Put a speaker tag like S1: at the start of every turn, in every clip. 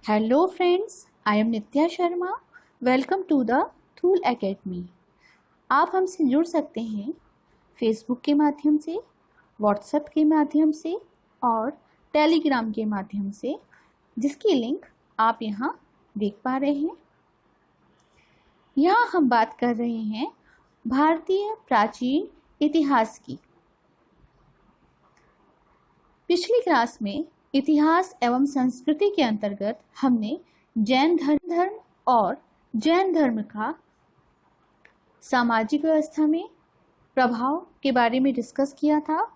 S1: Hello friends, I am Nitya Sharma. Welcome to the Thul Academy. आप हमसे जुड़ सकते हैं फेसबुक के माध्यम से, व्हाट्सएप के माध्यम से और टेलीग्राम के माध्यम से, जिसकी लिंक आप यहाँ देख पा रहे हैं। यहाँ हम बात कर रहे हैं भारतीय प्राचीन इतिहास की। पिछली क्लास में इतिहास एवं संस्कृति के अंतर्गत हमने जैन धर्म और जैन धर्म का सामाजिक व्यवस्था में प्रभाव के बारे में डिस्कस किया था।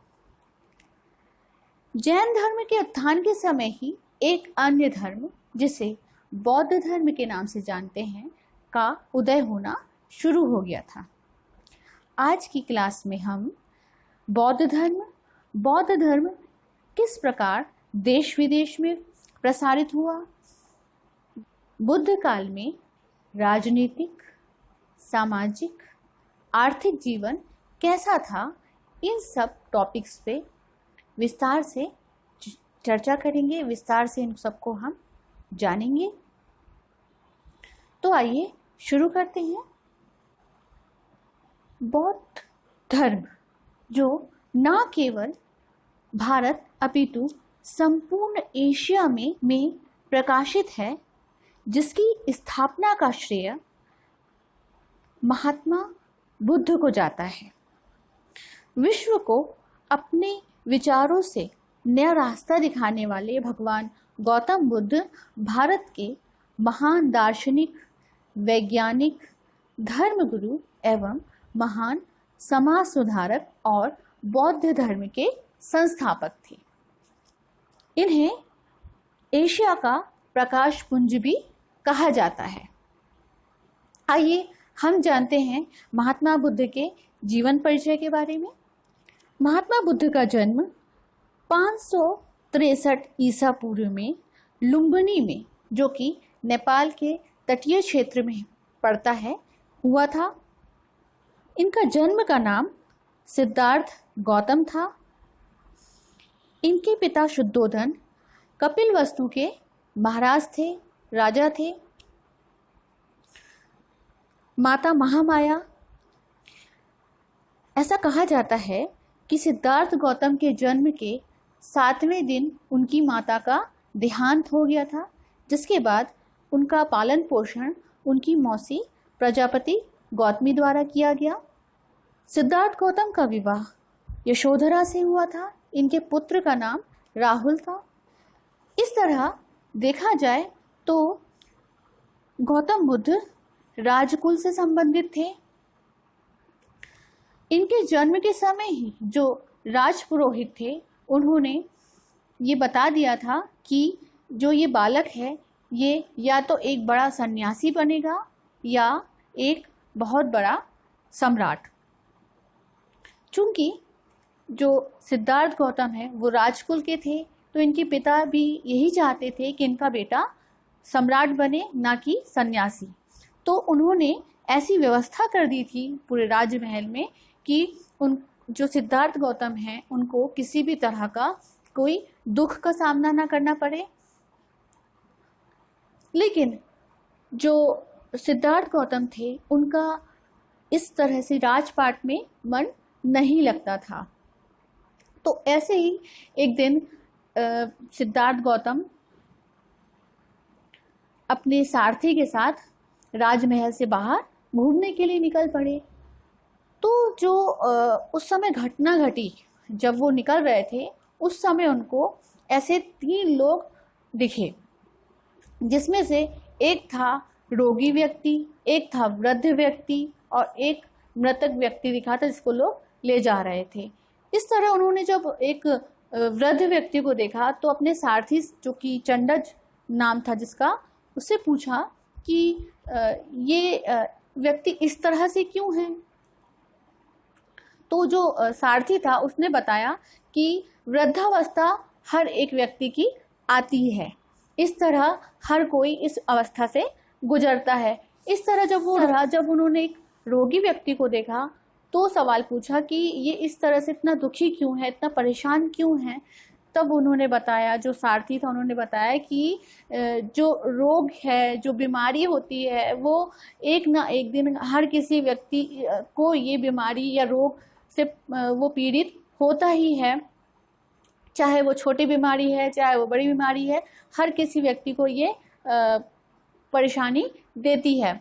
S1: जैन धर्म के उत्थान के समय ही एक अन्य धर्म, जिसे बौद्ध धर्म के नाम से जानते हैं, का उदय होना शुरू हो गया था। आज की क्लास में हम बौद्ध धर्म किस प्रकार देश विदेश में प्रसारित हुआ, बुद्ध काल में राजनीतिक, सामाजिक, आर्थिक जीवन कैसा था, इन सब टॉपिक्स पे विस्तार से चर्चा करेंगे, विस्तार से इन सबको हम जानेंगे। तो आइए शुरू करते हैं। बौद्ध धर्म जो न केवल भारत अपितु संपूर्ण एशिया में प्रकाशित है, जिसकी स्थापना का श्रेय महात्मा बुद्ध को जाता है। विश्व को अपने विचारों से नया रास्ता दिखाने वाले भगवान गौतम बुद्ध भारत के महान दार्शनिक, वैज्ञानिक, धर्मगुरु एवं महान समाज सुधारक और बौद्ध धर्म के संस्थापक थे। इन्हें एशिया का प्रकाश पुंज भी कहा जाता है। आइए हम जानते हैं महात्मा बुद्ध के जीवन परिचय के बारे में। महात्मा बुद्ध का जन्म 563 ईसा पूर्व में लुम्बिनी में, जो कि नेपाल के तटीय क्षेत्र में पड़ता है, हुआ था। इनका जन्म का नाम सिद्धार्थ गौतम था। इनके पिता शुद्धोधन कपिलवस्तु के महाराज थे, राजा थे। माता महामाया। ऐसा कहा जाता है कि सिद्धार्थ गौतम के जन्म के 7वें दिन उनकी माता का देहांत हो गया था, जिसके बाद उनका पालन पोषण उनकी मौसी प्रजापति गौतमी द्वारा किया गया। सिद्धार्थ गौतम का विवाह यशोधरा से हुआ था। इनके पुत्र का नाम राहुल था। इस तरह देखा जाए तो गौतम बुद्ध राजकुल से संबंधित थे। इनके जन्म के समय ही जो राजपुरोहित थे, उन्होंने ये बता दिया था कि जो ये बालक है, ये या तो एक बड़ा सन्यासी बनेगा या एक बहुत बड़ा सम्राट। चूंकि जो सिद्धार्थ गौतम है वो राजकुल के थे, तो इनके पिता भी यही चाहते थे कि इनका बेटा सम्राट बने, ना कि सन्यासी। तो उन्होंने ऐसी व्यवस्था कर दी थी पूरे राजमहल में कि उन जो सिद्धार्थ गौतम हैं उनको किसी भी तरह का कोई दुख का सामना ना करना पड़े। लेकिन जो सिद्धार्थ गौतम थे, उनका इस तरह से राजपाट में मन नहीं लगता था। तो ऐसे ही एक दिन सिद्धार्थ गौतम अपने सारथी के साथ राजमहल से बाहर घूमने के लिए निकल पड़े। तो जो उस समय घटना घटी, जब वो निकल रहे थे, उस समय उनको ऐसे 3 लोग दिखे, जिसमें से एक था रोगी व्यक्ति, एक था वृद्ध व्यक्ति और एक मृतक व्यक्ति दिखा था, जिसको लोग ले जा रहे थे। इस तरह उन्होंने जब एक वृद्ध व्यक्ति को देखा तो अपने सारथी, जो कि चंडज नाम था जिसका, उससे पूछा कि ये व्यक्ति इस तरह से क्यों है। तो जो सारथी था उसने बताया कि वृद्धावस्था हर एक व्यक्ति की आती है, इस तरह हर कोई इस अवस्था से गुजरता है। इस तरह जब उन्होंने एक रोगी व्यक्ति को देखा तो सवाल पूछा कि ये इस तरह से इतना दुखी क्यों है, इतना परेशान क्यों है। तब उन्होंने बताया, जो सारथी था उन्होंने बताया कि जो रोग है, जो बीमारी होती है, वो एक ना एक दिन हर किसी व्यक्ति को ये बीमारी या रोग से वो पीड़ित होता ही है। चाहे वो छोटी बीमारी है, चाहे वो बड़ी बीमारी है, हर किसी व्यक्ति को ये परेशानी देती है।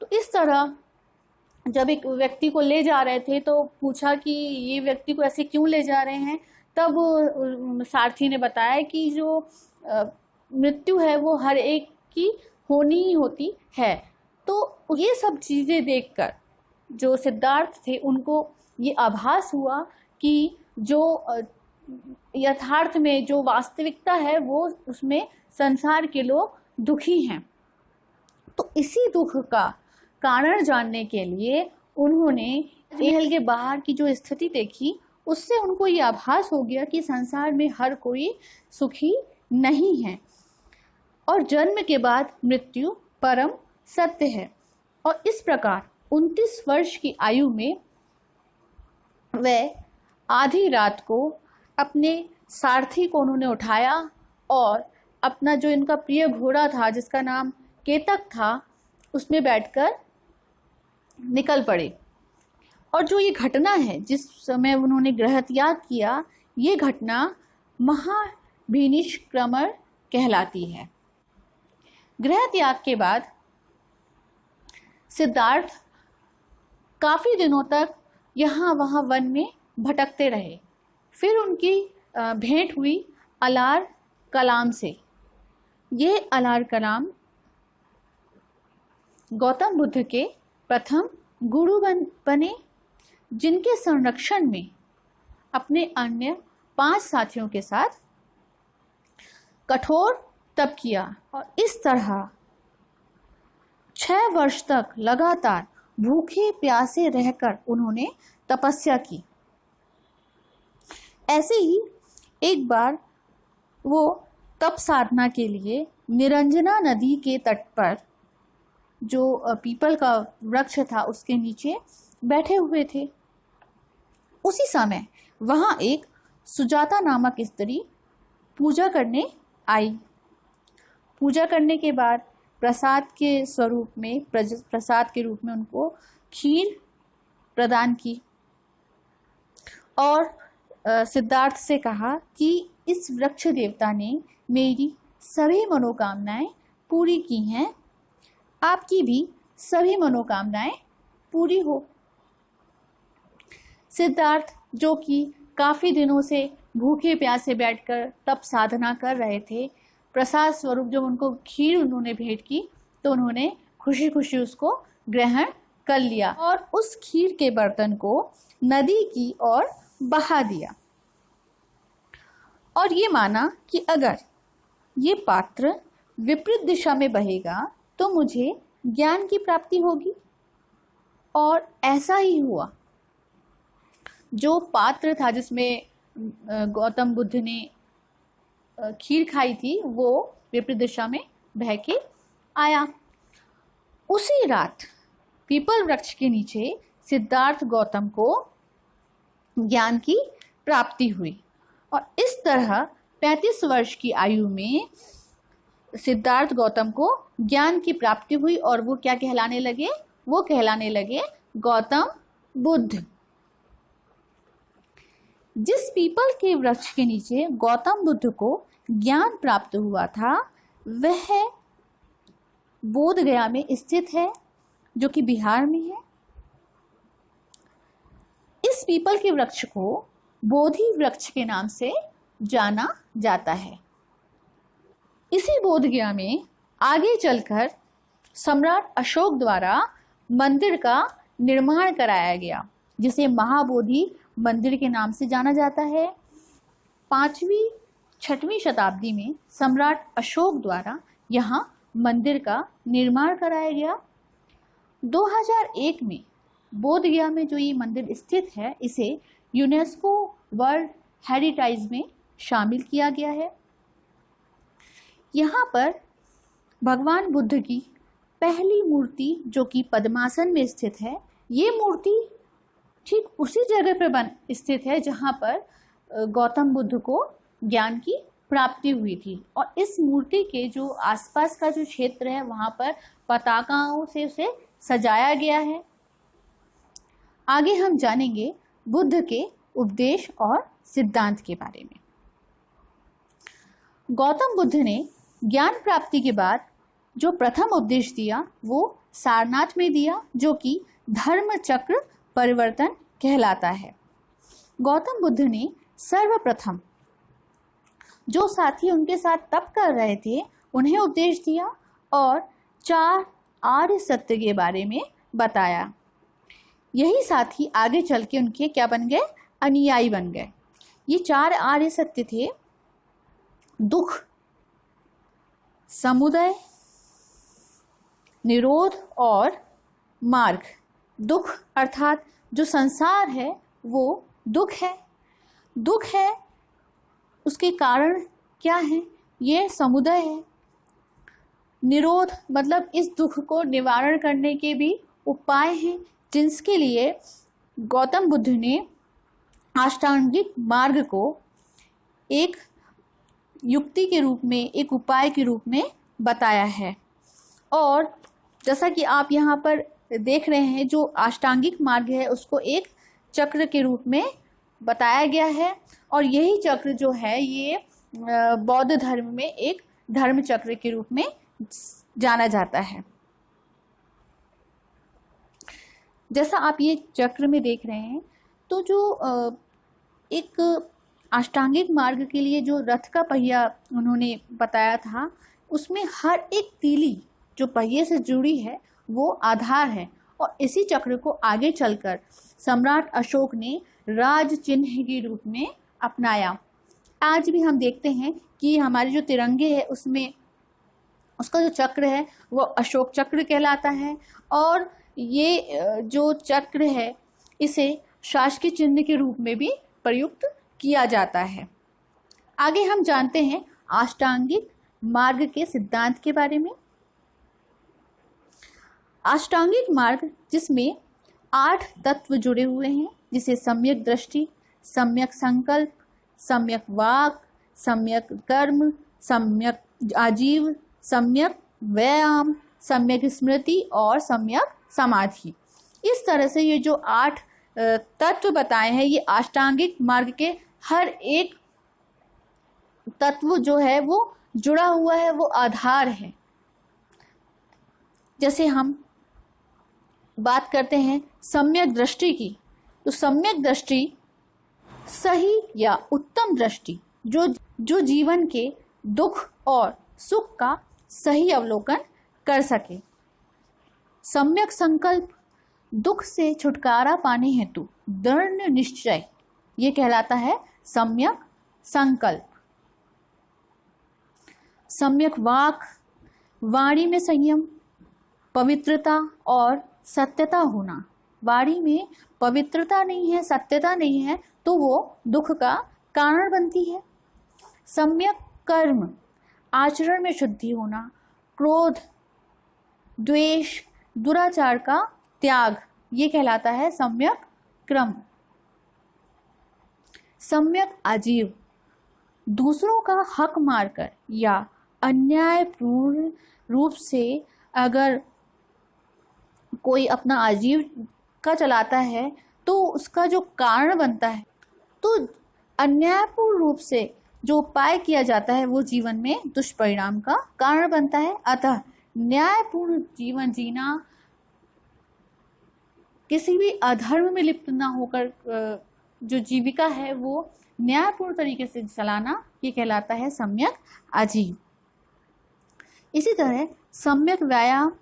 S1: तो इस तरह जब एक व्यक्ति को ले जा रहे थे तो पूछा कि ये व्यक्ति को ऐसे क्यों ले जा रहे हैं, तब सारथी ने बताया कि जो मृत्यु है वो हर एक की होनी ही होती है। तो ये सब चीज़ें देखकर जो सिद्धार्थ थे उनको ये आभास हुआ कि जो यथार्थ में जो वास्तविकता है वो उसमें संसार के लोग दुखी हैं। तो इसी दुख का कारण जानने के लिए उन्होंने महल के बाहर की जो स्थिति देखी, उससे उनको ये आभास हो गया कि संसार में हर कोई सुखी नहीं है और जन्म के बाद मृत्यु परम सत्य है। और इस प्रकार 29 वर्ष की आयु में वह आधी रात को अपने सारथी को उन्होंने उठाया और अपना जो इनका प्रिय घोड़ा था जिसका नाम केतक था, उसमें बैठकर निकल पड़े। और जो ये घटना है जिस समय उन्होंने गृह त्याग किया, ये घटना महाभिनिष्क्रमण कहलाती है। गृह त्याग के बाद सिद्धार्थ काफ़ी दिनों तक यहाँ वहाँ वन में भटकते रहे। फिर उनकी भेंट हुई अलार कलाम से। ये अलार कलाम गौतम बुद्ध के प्रथम गुरु बने, जिनके संरक्षण में अपने अन्य 5 साथियों के साथ कठोर तप किया और इस तरह 6 वर्ष तक लगातार भूखे प्यासे रहकर उन्होंने तपस्या की। ऐसे ही एक बार वो तप साधना के लिए निरंजना नदी के तट पर जो पीपल का वृक्ष था उसके नीचे बैठे हुए थे। उसी समय वहाँ एक सुजाता नामक स्त्री पूजा करने आई। पूजा करने के बाद प्रसाद के रूप में उनको खीर प्रदान की और सिद्धार्थ से कहा कि इस वृक्ष देवता ने मेरी सभी मनोकामनाएं पूरी की हैं, आपकी भी सभी मनोकामनाएं पूरी हो। सिद्धार्थ जो कि काफ़ी दिनों से भूखे प्यासे बैठकर तप साधना कर रहे थे, प्रसाद स्वरूप जब उनको खीर उन्होंने भेंट की तो उन्होंने खुशी खुशी उसको ग्रहण कर लिया और उस खीर के बर्तन को नदी की ओर बहा दिया और ये माना कि अगर ये पात्र विपरीत दिशा में बहेगा तो मुझे ज्ञान की प्राप्ति होगी। और ऐसा ही हुआ। जो पात्र था जिसमें गौतम बुद्ध ने खीर खाई थी वो विपरीत दिशा में बह के आया। उसी रात पीपल वृक्ष के नीचे सिद्धार्थ गौतम को ज्ञान की प्राप्ति हुई और इस तरह 35 वर्ष की आयु में सिद्धार्थ गौतम को ज्ञान की प्राप्ति हुई और वो क्या कहलाने लगे? वो कहलाने लगे गौतम बुद्ध। जिस पीपल के वृक्ष के नीचे गौतम बुद्ध को ज्ञान प्राप्त हुआ था वह बोध गया में स्थित है, जो कि बिहार में है। इस पीपल के वृक्ष को बोधि वृक्ष के नाम से जाना जाता है। इसी बोध गया में आगे चलकर सम्राट अशोक द्वारा मंदिर का निर्माण कराया गया, जिसे महाबोधि मंदिर के नाम से जाना जाता है। 5वीं-6वीं शताब्दी में सम्राट अशोक द्वारा यहाँ मंदिर का निर्माण कराया गया। 2001 में बोध गया में जो ये मंदिर स्थित है इसे यूनेस्को वर्ल्ड हेरिटेज में शामिल किया गया है। यहाँ पर भगवान बुद्ध की पहली मूर्ति जो कि पद्मासन में स्थित है, ये मूर्ति ठीक उसी जगह पर स्थित है जहाँ पर गौतम बुद्ध को ज्ञान की प्राप्ति हुई थी। और इस मूर्ति के जो आसपास का जो क्षेत्र है वहाँ पर पताकाओं से उसे सजाया गया है। आगे हम जानेंगे बुद्ध के उपदेश और सिद्धांत के बारे में। गौतम बुद्ध ने ज्ञान प्राप्ति के बाद जो प्रथम उपदेश दिया वो सारनाथ में दिया, जो कि धर्म चक्र परिवर्तन कहलाता है। गौतम बुद्ध ने सर्वप्रथम जो साथी उनके साथ तप कर रहे थे उन्हें उपदेश दिया और 4 आर्य सत्य के बारे में बताया। यही साथी आगे चल के उनके क्या बन गए? अनुयायी बन गए। ये 4 आर्य सत्य थे: दुख, समुदय, निरोध और मार्ग। दुख अर्थात जो संसार है वो दुख है। दुख है, उसके कारण क्या है? ये समुदय है। निरोध मतलब इस दुख को निवारण करने के भी उपाय हैं, जिसके लिए गौतम बुद्ध ने अष्टांगिक मार्ग को एक युक्ति के रूप में, एक उपाय के रूप में बताया है। और जैसा कि आप यहाँ पर देख रहे हैं, जो अष्टांगिक मार्ग है उसको एक चक्र के रूप में बताया गया है। और यही चक्र जो है ये बौद्ध धर्म में एक धर्म चक्र के रूप में जाना जाता है। जैसा आप ये चक्र में देख रहे हैं, तो जो एक अष्टांगिक मार्ग के लिए जो रथ का पहिया उन्होंने बताया था, उसमें हर एक तीली जो पहिए से जुड़ी है वो आधार है। और इसी चक्र को आगे चलकर सम्राट अशोक ने राज चिन्ह के रूप में अपनाया। आज भी हम देखते हैं कि हमारे जो तिरंगे है उसमें उसका जो चक्र है वो अशोक चक्र कहलाता है। और ये जो चक्र है इसे शासकीय चिन्ह के रूप में भी प्रयुक्त किया जाता है। आगे हम जानते हैं अष्टांगिक मार्ग के सिद्धांत के बारे में। अष्टांगिक मार्ग जिसमें 8 तत्व जुड़े हुए हैं, जिसे सम्यक दृष्टि, सम्यक संकल्प, सम्यक वाक, सम्यक कर्म, सम्यक आजीव, सम्यक व्यायाम, सम्यक स्मृति और सम्यक समाधि। इस तरह से ये जो 8 तत्व बताए हैं, ये अष्टांगिक मार्ग के हर एक तत्व जो है वो जुड़ा हुआ है, वो आधार है। जैसे हम बात करते हैं सम्यक दृष्टि की, तो सम्यक दृष्टि सही या उत्तम दृष्टि जो जीवन के दुख और सुख का सही अवलोकन कर सके। सम्यक संकल्प दुख से छुटकारा पाने हेतु दृढ़ निश्चय, ये कहलाता है सम्यक संकल्प। सम्यक वाक वाणी में संयम, पवित्रता और सत्यता होना। वाणी में पवित्रता नहीं है, सत्यता नहीं है तो वो दुख का कारण बनती है। सम्यक कर्म आचरण में शुद्धि होना, क्रोध, द्वेष, दुराचार का त्याग, ये कहलाता है सम्यक क्रम। सम्यक आजीव दूसरों का हक मारकर या अन्यायपूर्ण रूप से अगर कोई अपना आजीविका चलाता है तो उसका जो कारण बनता है, तो अन्यायपूर्ण रूप से जो उपाय किया जाता है वो जीवन में दुष्परिणाम का कारण बनता है। अतः न्यायपूर्ण जीवन जीना, किसी भी अधर्म में लिप्त ना होकर जो जीविका है वो न्यायपूर्ण तरीके से चलाना, ये कहलाता है सम्यक आजीव। इसी तरह सम्यक व्यायाम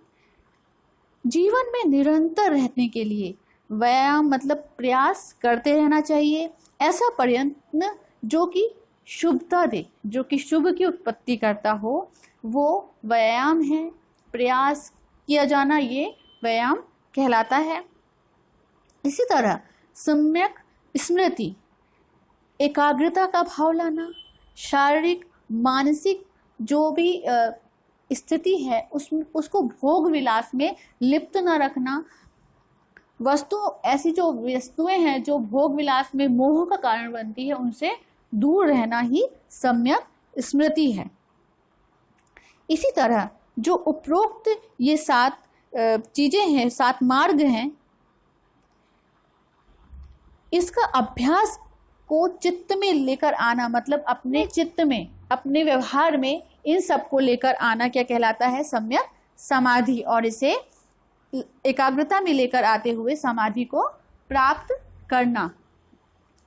S1: जीवन में निरंतर रहने के लिए, व्यायाम मतलब प्रयास करते रहना चाहिए। ऐसा प्रयत्न जो कि शुभता दे, जो कि शुभ की उत्पत्ति करता हो, वो व्यायाम है। प्रयास किया जाना ये व्यायाम कहलाता है। इसी तरह सम्यक स्मृति एकाग्रता का भाव लाना, शारीरिक मानसिक जो भी स्थिति है उसको भोग विलास में लिप्त न रखना। ऐसी जो वस्तुएं हैं जो भोग विलास में मोह का कारण बनती है, उनसे दूर रहना ही सम्यक स्मृति है। इसी तरह जो उपरोक्त ये 7 चीजें हैं, 7 मार्ग हैं, इसका अभ्यास को चित्त में लेकर आना, मतलब अपने चित्त में, अपने व्यवहार में इन सब को लेकर आना क्या कहलाता है? सम्यक समाधि। और इसे एकाग्रता में लेकर आते हुए समाधि को प्राप्त करना।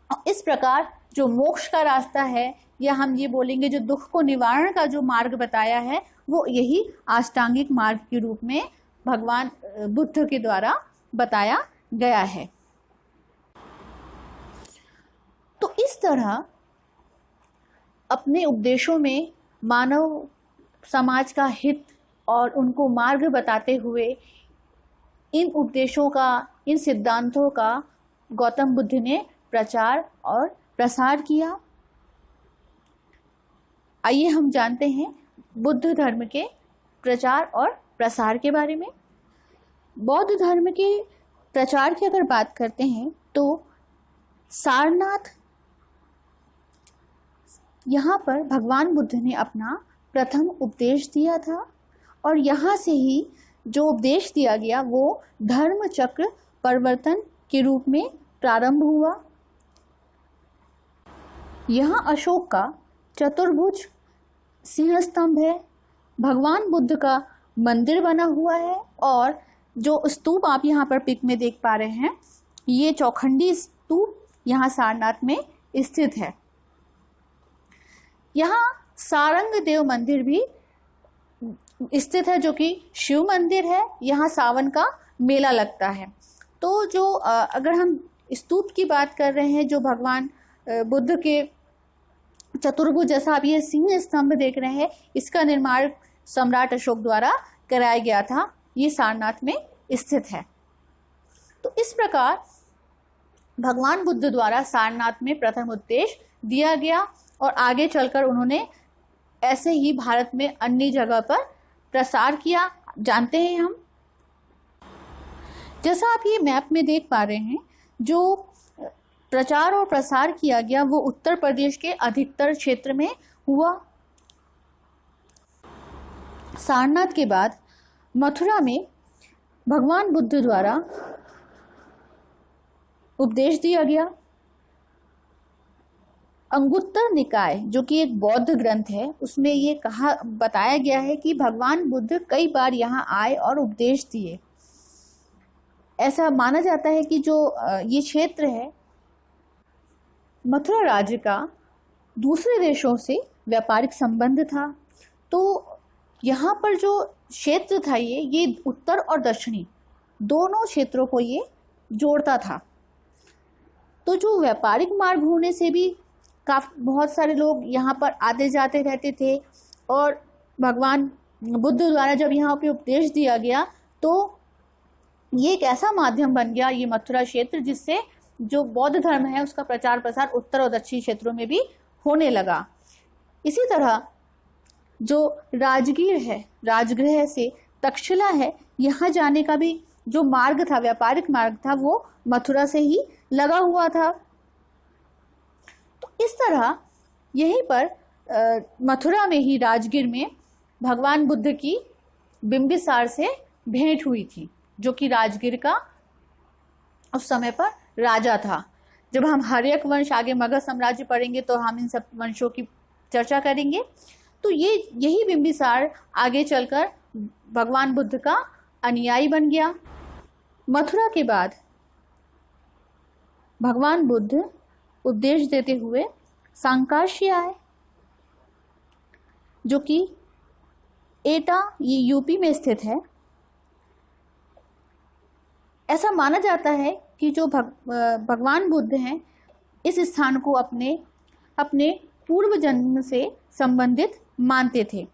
S1: और इस प्रकार जो मोक्ष का रास्ता है, या हम ये बोलेंगे जो दुख को निवारण का जो मार्ग बताया है, वो यही अष्टांगिक मार्ग के रूप में भगवान बुद्ध के द्वारा बताया गया है। तो इस तरह अपने उपदेशों में मानव समाज का हित और उनको मार्ग बताते हुए इन उपदेशों का, इन सिद्धांतों का गौतम बुद्ध ने प्रचार और प्रसार किया। आइए हम जानते हैं बुद्ध धर्म के प्रचार और प्रसार के बारे में। बौद्ध धर्म के प्रचार की अगर बात करते हैं तो सारनाथ, यहाँ पर भगवान बुद्ध ने अपना प्रथम उपदेश दिया था और यहाँ से ही जो उपदेश दिया गया वो धर्म चक्र परिवर्तन के रूप में प्रारंभ हुआ। यहाँ अशोक का चतुर्भुज सिंह स्तंभ है, भगवान बुद्ध का मंदिर बना हुआ है और जो स्तूप आप यहाँ पर पिक में देख पा रहे हैं, ये चौखंडी स्तूप यहाँ सारनाथ में स्थित है। यहाँ सारंग देव मंदिर भी स्थित है जो कि शिव मंदिर है। यहाँ सावन का मेला लगता है। तो जो अगर हम स्तूप की बात कर रहे हैं, जो भगवान बुद्ध के चतुर्भुज जैसा आप ये सिंह स्तंभ देख रहे हैं, इसका निर्माण सम्राट अशोक द्वारा कराया गया था। ये सारनाथ में स्थित है। तो इस प्रकार भगवान बुद्ध द्वारा सारनाथ में प्रथम उपदेश दिया गया और आगे चलकर उन्होंने ऐसे ही भारत में अन्य जगह पर प्रसार किया। जानते हैं हम, जैसा आप ये मैप में देख पा रहे हैं, जो प्रचार और प्रसार किया गया वो उत्तर प्रदेश के अधिकतर क्षेत्र में हुआ। सारनाथ के बाद मथुरा में भगवान बुद्ध द्वारा उपदेश दिया गया। अंगुत्तर निकाय जो कि एक बौद्ध ग्रंथ है, उसमें ये बताया गया है कि भगवान बुद्ध कई बार यहाँ आए और उपदेश दिए। ऐसा माना जाता है कि जो ये क्षेत्र है मथुरा राज्य का दूसरे देशों से व्यापारिक संबंध था। तो यहाँ पर जो क्षेत्र था ये उत्तर और दक्षिणी दोनों क्षेत्रों को ये जोड़ता था। तो जो व्यापारिक मार्ग होने से भी बहुत सारे लोग यहाँ पर आते जाते रहते थे और भगवान बुद्ध द्वारा जब यहाँ पे उपदेश दिया गया तो ये एक ऐसा माध्यम बन गया ये मथुरा क्षेत्र, जिससे जो बौद्ध धर्म है उसका प्रचार प्रसार उत्तर और दक्षिणी क्षेत्रों में भी होने लगा। इसी तरह जो राजगीर है, राजगृह से तक्षशिला है, यहाँ जाने का भी जो मार्ग था, व्यापारिक मार्ग था, वो मथुरा से ही लगा हुआ था। तो इस तरह यहीं पर मथुरा में ही राजगीर में भगवान बुद्ध की बिंबिसार से भेंट हुई थी, जो कि राजगीर का उस समय पर राजा था। जब हम हर्यक वंश आगे मगध साम्राज्य पढ़ेंगे तो हम इन सब वंशों की चर्चा करेंगे। तो यही बिंबिसार आगे चलकर भगवान बुद्ध का अनुयायी बन गया। मथुरा के बाद भगवान बुद्ध उपदेश देते हुए सांकाशी आए, जो कि एटा ये यूपी में स्थित है। ऐसा माना जाता है कि जो भगवान बुद्ध हैं इस स्थान को अपने पूर्व जन्म से संबंधित मानते थे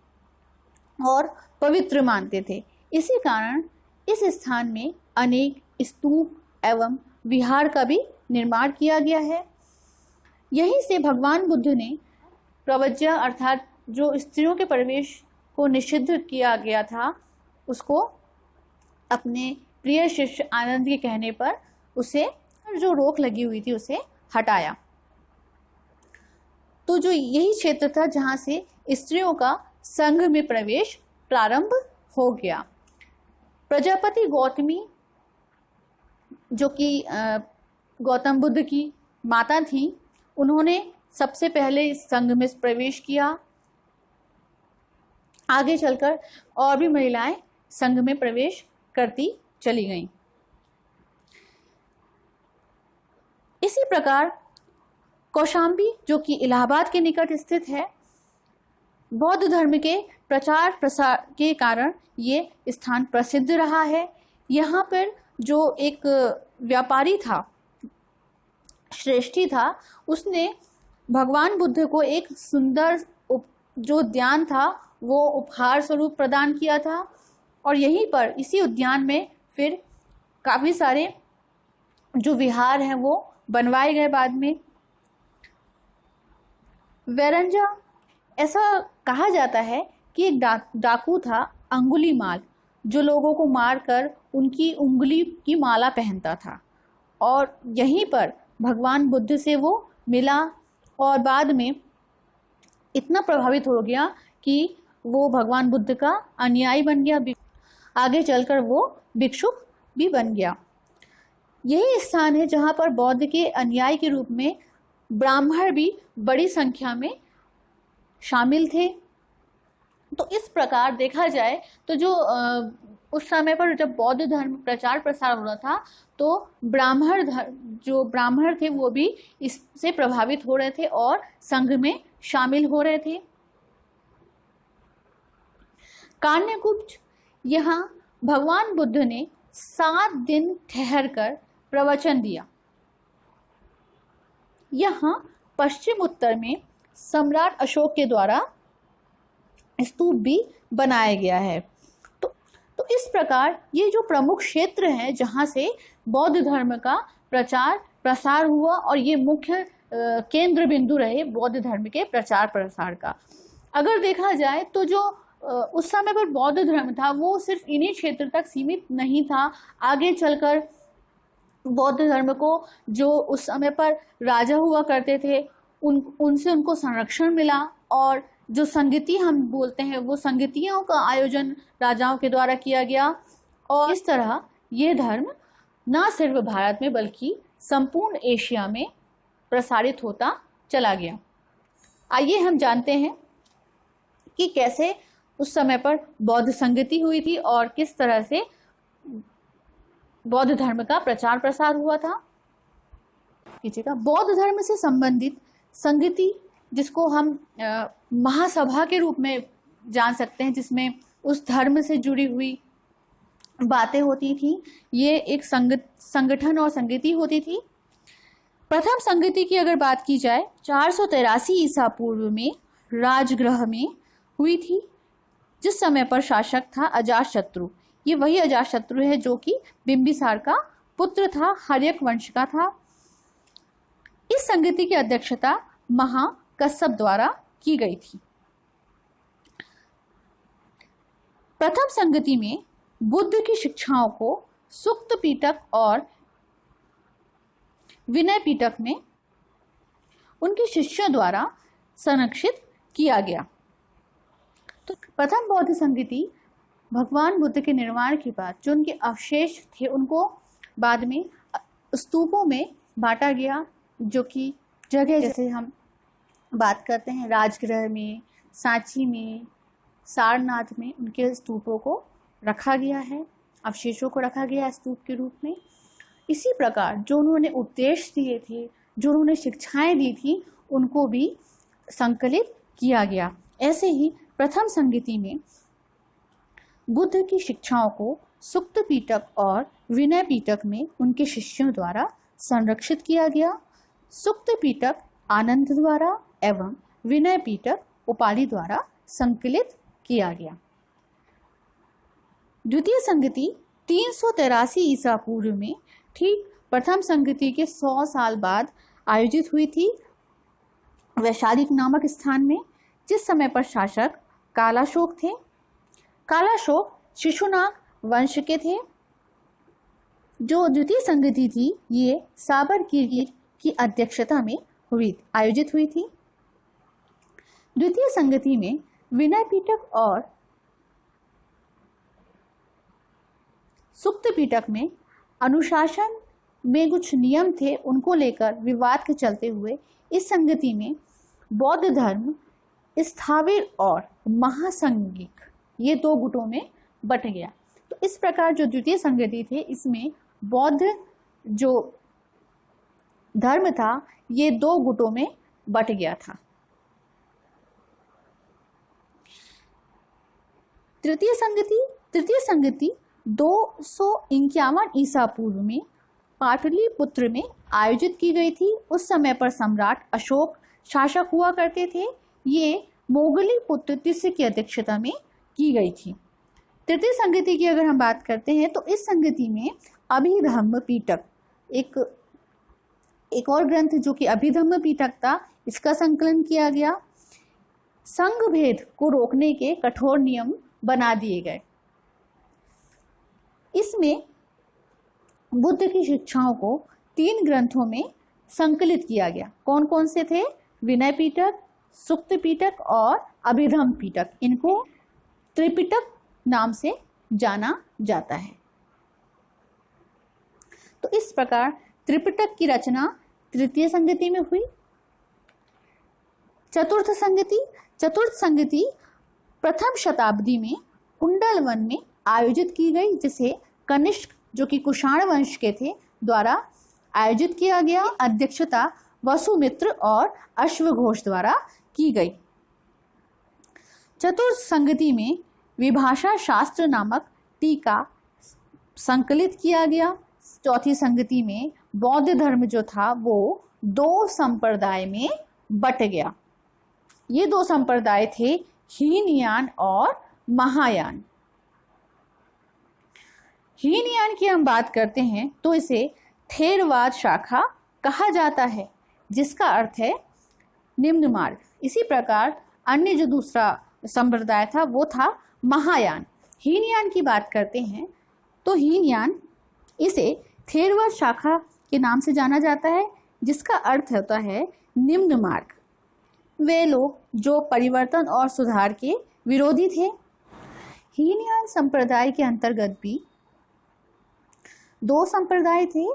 S1: और पवित्र मानते थे। इसी कारण इस स्थान में अनेक स्तूप एवं विहार का भी निर्माण किया गया है। यहीं से भगवान बुद्ध ने प्रवज्जा अर्थात जो स्त्रियों के प्रवेश को निषिद्ध किया गया था, उसको अपने प्रिय शिष्य आनंद के कहने पर उसे जो रोक लगी हुई थी उसे हटाया। तो जो यही क्षेत्र था जहाँ से स्त्रियों का संघ में प्रवेश प्रारंभ हो गया। प्रजापति गौतमी जो कि गौतम बुद्ध की माता थी, उन्होंने सबसे पहले इस संघ में प्रवेश किया। आगे चलकर और भी महिलाएं संघ में प्रवेश करती चली गईं। इसी प्रकार कौशाम्बी जो कि इलाहाबाद के निकट स्थित है, बौद्ध धर्म के प्रचार प्रसार के कारण ये स्थान प्रसिद्ध रहा है। यहाँ पर जो एक व्यापारी था, श्रेष्ठी था, उसने भगवान बुद्ध को एक सुंदर जो उद्यान था वो उपहार स्वरूप प्रदान किया था, और यहीं पर इसी उद्यान में फिर काफ़ी सारे जो विहार हैं वो बनवाए गए बाद में। वैरंजा, ऐसा कहा जाता है कि एक डाकू था अंगुलीमाल, जो लोगों को मारकर उनकी उंगली की माला पहनता था, और यहीं पर भगवान बुद्ध से वो मिला और बाद में इतना प्रभावित हो गया कि वो भगवान बुद्ध का अनुयायी बन गया। आगे चलकर वो भिक्षुक भी बन गया। यही स्थान है जहाँ पर बौद्ध के अनुयायी के रूप में ब्राह्मण भी बड़ी संख्या में शामिल थे। तो इस प्रकार देखा जाए तो जो उस समय पर जब बौद्ध धर्म प्रचार प्रसार हो रहा था, तो जो ब्राह्मण थे वो भी इससे प्रभावित हो रहे थे और संघ में शामिल हो रहे थे। कान्यकुब्ज, यहाँ भगवान बुद्ध ने 7 दिन ठहरकर प्रवचन दिया। यहाँ पश्चिम उत्तर में सम्राट अशोक के द्वारा स्तूप भी बनाया गया है। तो इस प्रकार ये जो प्रमुख क्षेत्र हैं जहाँ से बौद्ध धर्म का प्रचार प्रसार हुआ, और ये मुख्य केंद्र बिंदु रहे बौद्ध धर्म के प्रचार प्रसार का। अगर देखा जाए तो जो उस समय पर बौद्ध धर्म था वो सिर्फ इन्हीं क्षेत्र तक सीमित नहीं था। आगे चलकर बौद्ध धर्म को जो उस समय पर राजा हुआ करते थे उनसे उनको संरक्षण मिला, और जो संगति हम बोलते हैं वो संगतियों का आयोजन राजाओं के द्वारा किया गया, और इस तरह ये धर्म न सिर्फ भारत में बल्कि संपूर्ण एशिया में प्रसारित होता चला गया। आइए हम जानते हैं कि कैसे उस समय पर बौद्ध संगति हुई थी और किस तरह से बौद्ध धर्म का प्रचार प्रसार हुआ था। कीजिएगा, बौद्ध धर्म से संबंधित संगति, जिसको हम महासभा के रूप में जान सकते हैं, जिसमें उस धर्म से जुड़ी हुई बातें होती थी, ये एक संगठन और संगति होती थी। प्रथम संगति की अगर बात की जाए 483 ईसा पूर्व में राजगृह में हुई थी, जिस समय पर शासक था अजातशत्रु। ये वही अजातशत्रु है जो कि बिंबिसार का पुत्र था, हर्यक वंश का था। इस संगति की अध्यक्षता महाकश्यप द्वारा की गई थी। प्रथम संगति में बुद्ध की शिक्षाओं को सुक्त पीटक और विनय पीटक में उनके शिष्यों द्वारा संरक्षित किया गया। तो प्रथम बौद्ध संगति भगवान बुद्ध के निर्माण के बाद जो उनके अवशेष थे उनको बाद में स्तूपों में बांटा गया, जो कि जगह जैसे हम बात करते हैं राजगृह में, सांची में, सारनाथ में उनके स्तूपों को रखा गया है, अवशेषों को रखा गया है स्तूप के रूप में। इसी प्रकार जो उन्होंने उपदेश दिए थे, जो उन्होंने शिक्षाएं दी थी, उनको भी संकलित किया गया। ऐसे ही प्रथम संगति में बुद्ध की शिक्षाओं को सुक्त पीटक और विनय पीटक में उनके शिष्यों द्वारा संरक्षित किया गया। सुक्त पीटक आनंद द्वारा एवं विनय पीटक उपालि द्वारा संकलित किया गया। द्वितीय संगति 383 ईसा पूर्व में ठीक प्रथम संगति के 100 साल बाद आयोजित हुई थी वैशाली नामक स्थान में, जिस समय पर शासक कालाशोक थे। कालाशोक शिशुनाग वंश के थे। जो द्वितीय संगति थी ये साबरकीर की अध्यक्षता में आयोजित हुई थी। द्वितीय संगति में विनय पिटक और सुक्त पिटक में अनुशासन में कुछ नियम थे, उनको लेकर विवाद के चलते हुए इस संगति में बौद्ध धर्म स्थाविर और महासंगिक ये दो गुटों में बट गया। तो इस प्रकार जो द्वितीय संगति थे इसमें बौद्ध जो धर्म था ये दो गुटों में बट गया था। तृतीय संगति 251 ईसा पूर्व में पाटलिपुत्र में आयोजित की गई थी। उस समय पर सम्राट अशोक शासक हुआ करते थे। ये मोगली पुत्र तिस्य की अध्यक्षता में की गई थी। तृतीय संगति की अगर हम बात करते हैं तो इस संगति में अभिधम्म पिटक एक और ग्रंथ जो कि अभिधम्म पिटक था, इसका संकलन किया गया। संघ भेद को रोकने के कठोर नियम बना दिए गए। इसमें बुद्ध की शिक्षाओं को 3 ग्रंथों में संकलित किया गया। कौन कौन से थे? विनय पिटक, सुक्त पिटक और अभिधम्म पिटक। इनको त्रिपिटक नाम से जाना जाता है। तो इस प्रकार त्रिपिटक की रचना तृतीय संगति में हुई। चतुर्थ संगति प्रथम शताब्दी में कुंडलवन में आयोजित की गई, जिसे कनिष्क जो कि कुषाण वंश के थे द्वारा आयोजित किया गया। अध्यक्षता वसुमित्र और अश्वघोष द्वारा की गई। चतुर्थ संगति में विभाषा शास्त्र नामक टीका संकलित किया गया। चौथी संगति में बौद्ध धर्म जो था वो 2 संप्रदाय में बट गया। ये 2 संप्रदाय थे हीनयान और महायान। हीनयान की हम बात करते हैं तो इसे थेरवाद शाखा कहा जाता है, जिसका अर्थ है निम्न मार्ग। इसी प्रकार अन्य जो दूसरा संप्रदाय था वो था महायान। हीनयान की बात करते हैं तो हीनयान इसे थेरवाद शाखा के नाम से जाना जाता है, जिसका अर्थ होता है निम्न मार्ग। वे लोग जो परिवर्तन और सुधार के विरोधी थे। हीनयान संप्रदाय के अंतर्गत भी 2 संप्रदाय थे,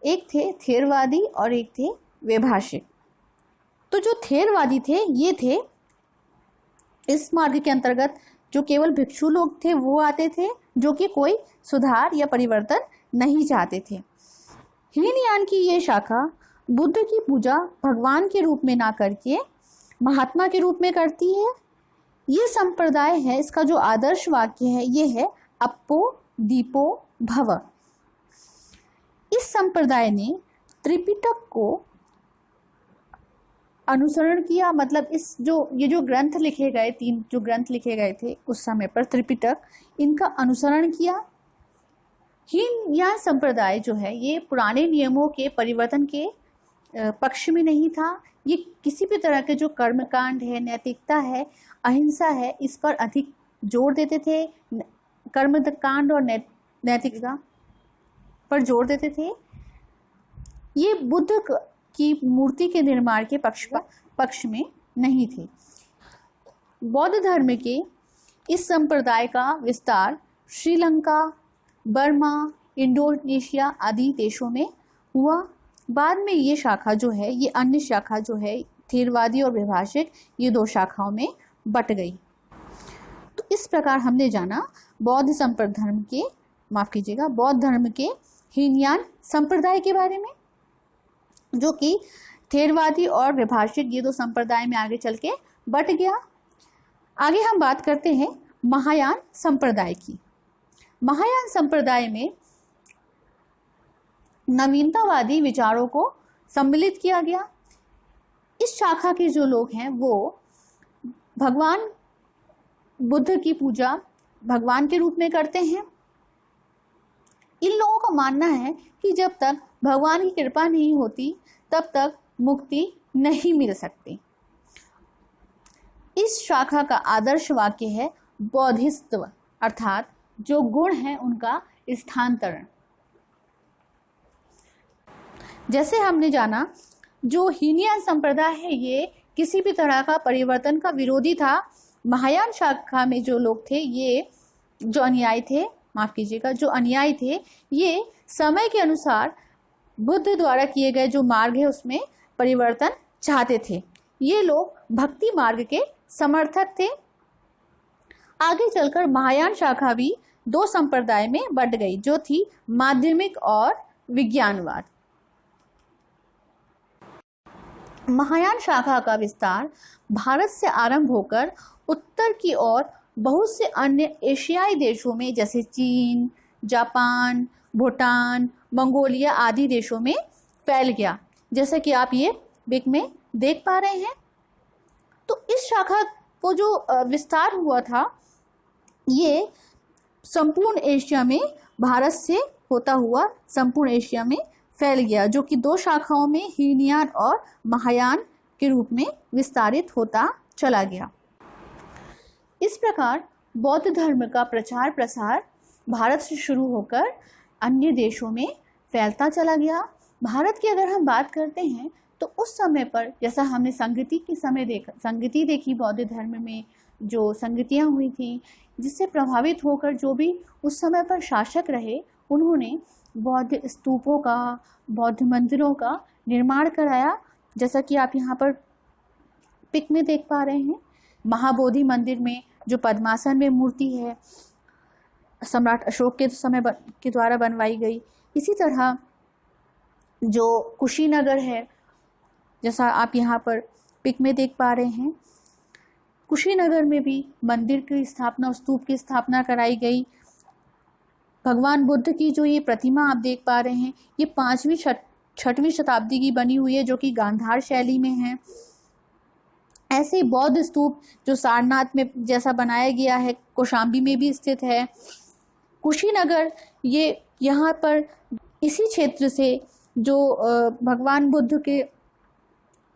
S1: एक थे थेरवादी और एक थे वैभाषिक। तो जो थेरवादी थे ये थे इस मार्ग के अंतर्गत जो केवल भिक्षु लोग थे वो आते थे, जो कि कोई सुधार या परिवर्तन नहीं चाहते थे। हीनयान की ये शाखा बुद्ध की पूजा भगवान के रूप में ना करके महात्मा के रूप में करती है। ये संप्रदाय है, इसका जो आदर्श वाक्य है ये है अप्पो दीपो भव। इस संप्रदाय ने त्रिपिटक को अनुसरण किया, मतलब ये जो ग्रंथ लिखे गए 3 जो ग्रंथ लिखे गए थे उस समय पर त्रिपिटक, इनका अनुसरण किया। हीनयान संप्रदाय जो है ये पुराने नियमों के परिवर्तन के पक्ष में नहीं था। ये किसी भी तरह के जो कर्मकांड है, नैतिकता है, अहिंसा है, इस पर अधिक जोर देते थे। कर्मकांड और नैतिकता पर जोर देते थे। ये बुद्ध की मूर्ति के निर्माण के पक्ष में नहीं थे। बौद्ध धर्म के इस संप्रदाय का विस्तार श्रीलंका, बर्मा, इंडोनेशिया आदि देशों में हुआ। बाद में ये शाखा जो है, ये अन्य शाखा जो है थेरवादी और वैभाषिक, ये 2 शाखाओं में बट गई। तो इस प्रकार हमने जाना बौद्ध धर्म के हीनयान संप्रदाय के बारे में, जो कि थेरवादी और वैभाषिक ये 2 संप्रदाय में आगे चल के बट गया। आगे हम बात करते हैं महायान संप्रदाय की। महायान संप्रदाय में नवीनतावादी विचारों को सम्मिलित किया गया। इस शाखा के जो लोग हैं वो भगवान बुद्ध की पूजा भगवान के रूप में करते हैं। इन लोगों का मानना है कि जब तक भगवान की कृपा नहीं होती तब तक मुक्ति नहीं मिल सकती। इस शाखा का आदर्श वाक्य है बौद्धिस्त्व, अर्थात जो गुण है उनका स्थानांतरण। जैसे हमने जाना जो हीनयान संप्रदाय है ये किसी भी तरह का परिवर्तन का विरोधी था। महायान शाखा में जो लोग थे, ये जो अनुयायी थे, माफ कीजिएगा, जो अनुयायी थे, ये समय के अनुसार बुद्ध द्वारा किए गए जो मार्ग है उसमें परिवर्तन चाहते थे। ये लोग भक्ति मार्ग के समर्थक थे। आगे चलकर महायान शाखा भी दो संप्रदाय में बंट गई, जो थी माध्यमिक और विज्ञानवाद। महायान शाखा का विस्तार भारत से आरंभ होकर उत्तर की ओर बहुत से अन्य एशियाई देशों में जैसे चीन, जापान, भूटान, मंगोलिया आदि देशों में फैल गया, जैसे कि आप ये पिक में देख पा रहे हैं। तो इस शाखा को जो विस्तार हुआ था, ये संपूर्ण एशिया में, भारत से होता हुआ संपूर्ण एशिया में फैल गया, जो कि दो शाखाओं में हीनयान और महायान के रूप में विस्तारित होता चला गया। इस प्रकार बौद्ध धर्म का प्रचार प्रसार भारत से शुरू होकर अन्य देशों में फैलता चला गया। भारत की अगर हम बात करते हैं तो उस समय पर, जैसा हमने संगति देखी बौद्ध धर्म में, जो संगतियाँ हुई थी, जिससे प्रभावित होकर जो भी उस समय पर शासक रहे, उन्होंने बौद्ध स्तूपों का, बौद्ध मंदिरों का निर्माण कराया, जैसा कि आप यहाँ पर पिक में देख पा रहे हैं। महाबोधि मंदिर में जो पद्मासन में मूर्ति है, सम्राट अशोक के समय के द्वारा बनवाई गई। इसी तरह जो कुशीनगर है, जैसा आप यहाँ पर पिक में देख पा रहे हैं, कुशीनगर में भी मंदिर की स्थापना, स्तूप की स्थापना कराई गई। भगवान बुद्ध की जो ये प्रतिमा आप देख पा रहे हैं, ये 5वीं 6वीं शताब्दी की बनी हुई है, जो कि गांधार शैली में है। ऐसे बौद्ध स्तूप जो सारनाथ में जैसा बनाया गया है, कौशाम्बी में भी स्थित है। कुशीनगर, ये यहाँ पर इसी क्षेत्र से जो भगवान बुद्ध के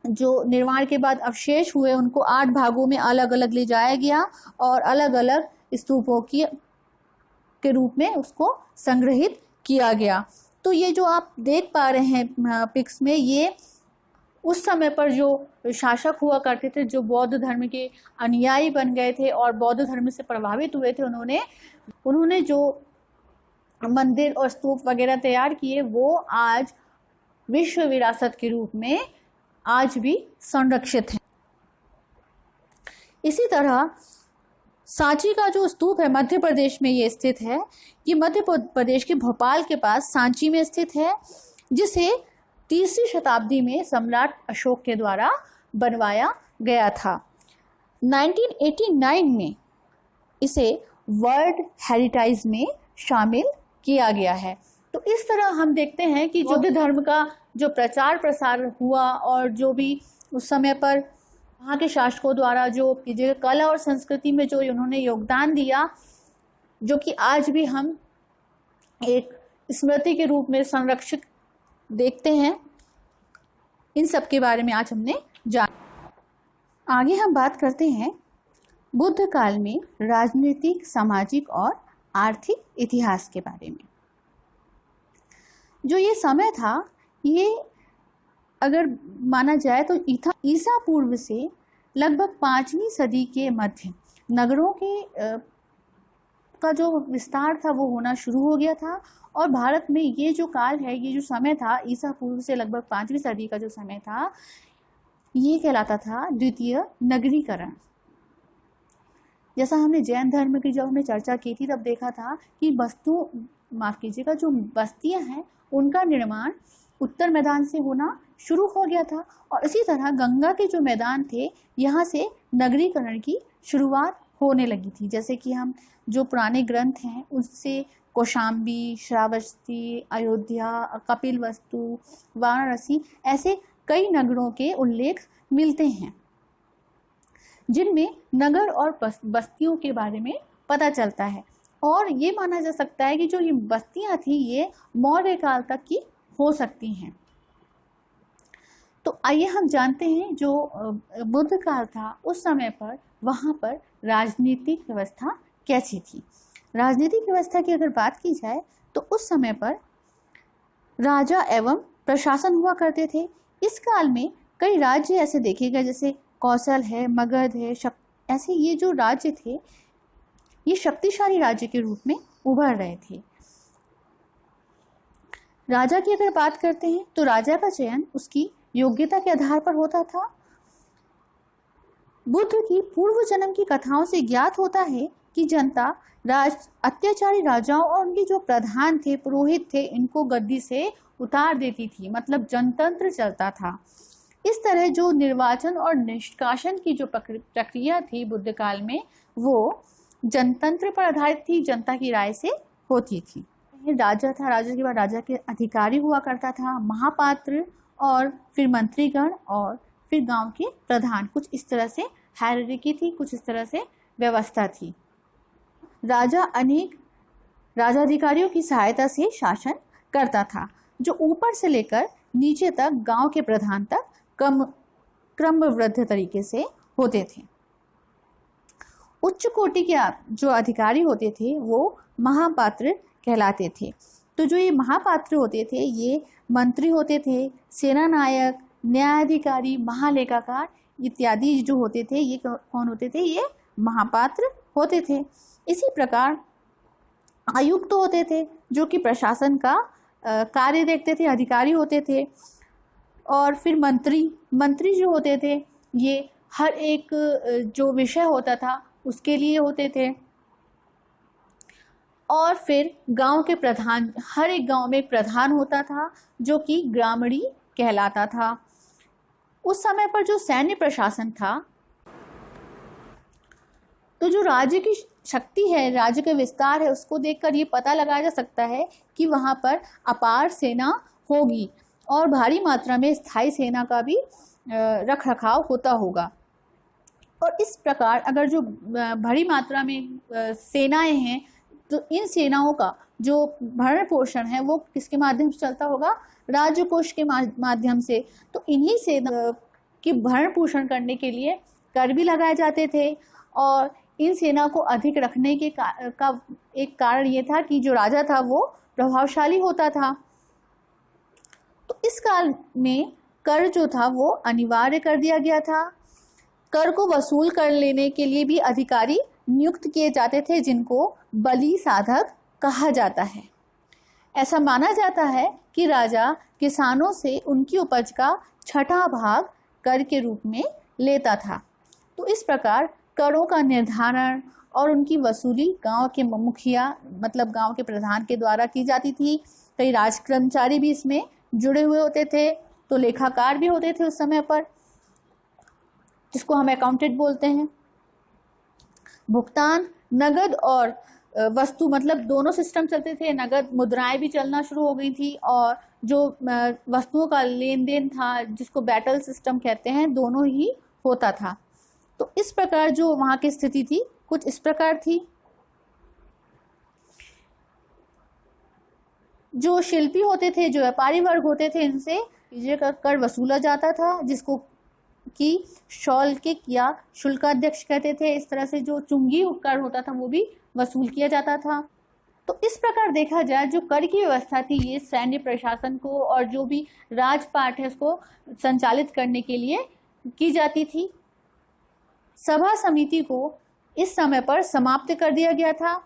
S1: जो निर्माण के बाद अवशेष हुए, उनको 8 भागों में अलग अलग ले जाया गया और अलग अलग स्तूपों के रूप में उसको संग्रहित किया गया। तो ये जो आप देख पा रहे हैं पिक्स में, ये उस समय पर जो शासक हुआ करते थे, जो बौद्ध धर्म के अनुयायी बन गए थे और बौद्ध धर्म से प्रभावित हुए थे, उन्होंने जो मंदिर और स्तूप वगैरह तैयार किए, वो आज विश्व विरासत के रूप में आज भी संरक्षित है। इसी तरह सांची का जो स्तूप है, मध्य प्रदेश में ये स्थित है। ये मध्य प्रदेश के भोपाल के पास सांची में स्थित है, जिसे 3वीं शताब्दी में सम्राट अशोक के द्वारा बनवाया गया था। 1989 में इसे वर्ल्ड हेरिटेज में शामिल किया गया है। तो इस तरह हम देखते हैं कि बौद्ध धर्म का जो प्रचार प्रसार हुआ और जो भी उस समय पर वहाँ के शासकों द्वारा जो कला और संस्कृति में जो उन्होंने योगदान दिया, जो कि आज भी हम एक स्मृति के रूप में संरक्षित देखते हैं, इन सब के बारे में आज हमने जाना। आगे हम बात करते हैं बुद्ध काल में राजनीतिक, सामाजिक और आर्थिक इतिहास के बारे में। जो ये समय था, ये अगर माना जाए तो ईसा पूर्व से लगभग 5वीं सदी के मध्य नगरों के का जो विस्तार था वो होना शुरू हो गया था। और भारत में ये जो काल है, ये जो समय था, ईसा पूर्व से लगभग 5वीं सदी का जो समय था, ये कहलाता था द्वितीय नगरीकरण। जैसा हमने जैन धर्म की जब हमने चर्चा की थी, तब देखा था कि जो बस्तियां हैं, उनका निर्माण उत्तर मैदान से होना शुरू हो गया था। और इसी तरह गंगा के जो मैदान थे, यहाँ से नगरीकरण की शुरुआत होने लगी थी। जैसे कि हम जो पुराने ग्रंथ हैं, उससे कौशाम्बी, श्रावस्ती, अयोध्या, कपिलवस्तु, वाराणसी, ऐसे कई नगरों के उल्लेख मिलते हैं, जिनमें नगर और बस्तियों के बारे में पता चलता है। और ये माना जा सकता है कि जो ये बस्तियां थी, ये मौर्य काल तक की हो सकती हैं। तो आइए हम जानते हैं, जो बुद्ध काल था, उस समय पर वहाँ पर राजनीतिक व्यवस्था कैसी थी। राजनीतिक व्यवस्था की अगर बात की जाए तो उस समय पर राजा एवं प्रशासन हुआ करते थे। इस काल में कई राज्य ऐसे देखे गए, जैसे कौशल है, मगध है, ऐसे ये जो राज्य थे ये शक्तिशाली राज्य के रूप में उभर रहे थे। राजा की अगर बात करते हैं तो राजा का चयन उसकी योग्यता के आधार पर होता था। बुद्ध की पूर्व जन्म की कथाओं से ज्ञात होता है कि जनता अत्याचारी राजाओं और उनके जो प्रधान थे, पुरोहित थे, इनको गद्दी से उतार देती थी, मतलब जनतंत्र चलता था। इस तरह जो निर्वाचन और निष्कासन की जो प्रक्रिया थी बुद्ध काल में, वो जनतंत्र पर आधारित थी, जनता की राय से होती थी। राजा था, राजा के बाद राजा के अधिकारी हुआ करता था, महापात्र, और फिर मंत्रीगण, और फिर गांव के प्रधान। कुछ इस तरह से हायरार्की थी, कुछ इस तरह से व्यवस्था थी। राजा अनेक राजाधिकारियों की सहायता से शासन करता था, जो ऊपर से लेकर नीचे तक गांव के प्रधान तक क्रमबद्ध तरीके से होते थे। उच्च कोटि के जो अधिकारी होते थे वो महापात्र कहलाते थे। तो जो ये महापात्र होते थे ये मंत्री होते थे, सेना नायक, न्यायाधिकारी, महालेखाकार इत्यादि जो होते थे ये कौन होते थे? ये महापात्र होते थे। इसी प्रकार आयुक्त होते थे जो कि प्रशासन का कार्य देखते थे, अधिकारी होते थे। और फिर मंत्री जो होते थे ये हर एक जो विषय होता था उसके लिए होते थे। और फिर गांव के प्रधान, हर एक गांव में एक प्रधान होता था जो कि ग्रामणी कहलाता था। उस समय पर जो सैन्य प्रशासन था, तो जो राज्य की शक्ति है, राज्य का विस्तार है, उसको देखकर ये पता लगाया जा सकता है कि वहाँ पर अपार सेना होगी और भारी मात्रा में स्थायी सेना का भी रख रखाव होता होगा। और इस प्रकार अगर जो बड़ी मात्रा में सेनाएं हैं तो इन सेनाओं का जो भरण पोषण है वो किसके माध्यम से चलता होगा? राज्य कोष के माध्यम से। तो इन्हीं सेना की भरण पोषण करने के लिए कर भी लगाए जाते थे। और इन सेना को अधिक रखने के का एक कारण ये था कि जो राजा था वो प्रभावशाली होता था। तो इस काल में कर जो था वो अनिवार्य कर दिया गया था। कर को वसूल कर लेने के लिए भी अधिकारी नियुक्त किए जाते थे जिनको बलि साधक कहा जाता है। ऐसा माना जाता है कि राजा किसानों से उनकी उपज का छठा भाग कर के रूप में लेता था। तो इस प्रकार करों का निर्धारण और उनकी वसूली गांव के मुखिया मतलब गांव के प्रधान के द्वारा की जाती थी। कई राज कर्मचारी भी इसमें जुड़े हुए होते थे। तो लेखाकार भी होते थे उस समय पर, जिसको हम अकाउंटेंट बोलते हैं। भुगतान नगद और वस्तु मतलब दोनों सिस्टम चलते थे। नगद मुद्राएं भी चलना शुरू हो गई थी और जो वस्तुओं का लेन देन था जिसको बैटल सिस्टम कहते हैं, दोनों ही होता था। तो इस प्रकार जो वहाँ की स्थिति थी कुछ इस प्रकार थी। जो शिल्पी होते थे, जो व्यापारी वर्ग होते थे, इनसे ये कर वसूला जाता था जिसको कि शौल्किक या शुल्काध्यक्ष कहते थे। इस तरह से जो चुंगी कर होता था वो भी वसूल किया जाता था। तो इस प्रकार देखा जाए जो कर की व्यवस्था थी ये सैन्य प्रशासन को और जो भी राजपाट है उसको संचालित करने के लिए की जाती थी। सभा समिति को इस समय पर समाप्त कर दिया गया था।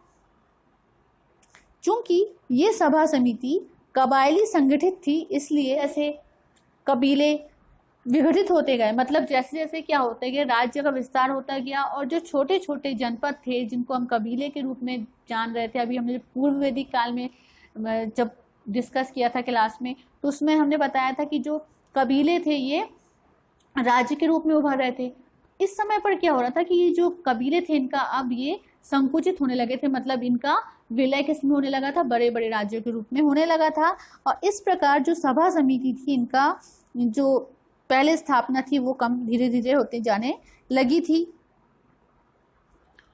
S1: चूंकि ये सभा समिति कबायली संगठित थी इसलिए ऐसे कबीले विघटित होते गए। मतलब जैसे जैसे क्या होते गए, राज्य का विस्तार होता गया और जो छोटे छोटे जनपद थे जिनको हम कबीले के रूप में जान रहे थे, अभी हमने पूर्व वैदिक काल में जब डिस्कस किया था क्लास में तो उसमें हमने बताया था कि जो कबीले थे ये राज्य के रूप में उभर रहे थे। इस समय पर क्या हो रहा था कि ये जो कबीले थे इनका अब ये संकुचित होने लगे थे, मतलब इनका विलय किसमें होने लगा था? बड़े बड़े राज्यों के रूप में होने लगा था। और इस प्रकार जो सभा समिति थी इनका जो पहले स्थापना थी वो कम धीरे धीरे होते जाने लगी थी।